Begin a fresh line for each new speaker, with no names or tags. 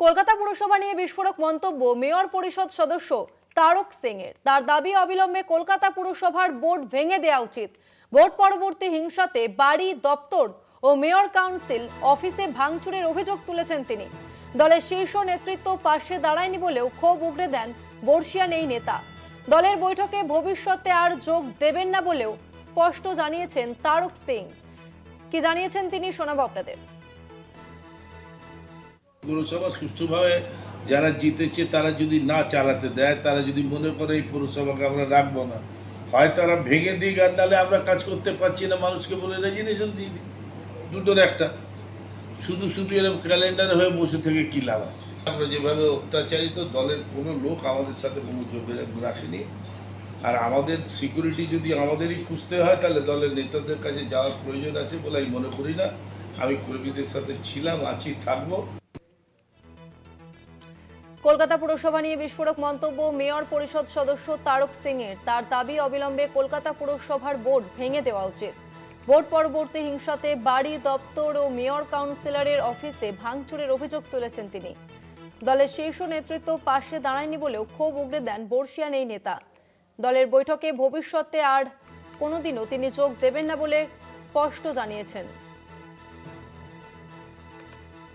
কলকাতা পুরসভা নিয়ে বিস্ফোরক মন্তব্য মেয়র পরিষদ সদস্য তারক সিং এর। তার দাবি অবিলম্বে কলকাতা পুরসভার বোর্ড ভেঙে দেওয়া উচিত। ভোট পরবর্তী হিংসাতে বাড়ি, দপ্তর ও মেয়র কাউন্সিল অফিসে ভাঙচুরের অভিযোগ তুলেছেন তিনি। দলের শীর্ষ নেতৃত্ব পাশে দাঁড়ায়নি বলেও ক্ষোভ উগরে দেন বর্ষিয়ান এই নেতা। দলের বৈঠকে ভবিষ্যতে আর যোগ দেবেন না বলেও স্পষ্ট জানিয়েছেন তারক সিং। কি জানিয়েছেন তিনি শোনাবো আপনাদের।
পৌরসভা সুষ্ঠুভাবে যারা জিতেছে তারা যদি না চালাতে দেয়, তারা যদি মনে করে এই পৌরসভাকে আমরা রাখবো না, হয় তারা ভেঙে দিক, আর নাহলে আমরা কাজ করতে পারছি না মানুষকে বলে রেজিগনেশন দিয়ে দিই। দুটোর একটা। শুধু শুধু এরকম ক্যালেন্ডারে হয়ে বসে থেকে কী লাভ আছে? আমরা যেভাবে অত্যাচারিত, দলের কোনো লোক আমাদের সাথে কোনো যোগাযোগ রাখেনি। আর আমাদের সিকিউরিটি যদি আমাদেরই খুঁজতে হয়, তাহলে দলের নেতাদের কাছে যাওয়ার প্রয়োজন আছে বলে আমি মনে করি না। আমি কর্মীদের সাথে ছিলাম, আছি, থাকবো।
কলকাতা পুরসভা নিয়ে বিস্ফোরক মন্তব্য মেয়র পরিষদ সদস্য তারক সিং এর। তার দাবি অবিলম্বে কলকাতা পুরসভার বোর্ড ভেঙে দেওয়া উচিত। ভোট পরবর্তী হিংসাতে বাড়ি, দপ্তর ও মেয়র কাউন্সিলরের অফিসে ভাঙচুরের অভিযোগ তুলেছেন তিনি। দলের শীর্ষ নেতৃত্ব পাশে দাঁড়ায়নি বলেও ক্ষোভ উগরে দেন বর্ষিয়ান এই নেতা। দলের বৈঠকে ভবিষ্যতে আর কোনোদিনও তিনি যোগ দেবেন না বলে স্পষ্ট জানিয়েছেন।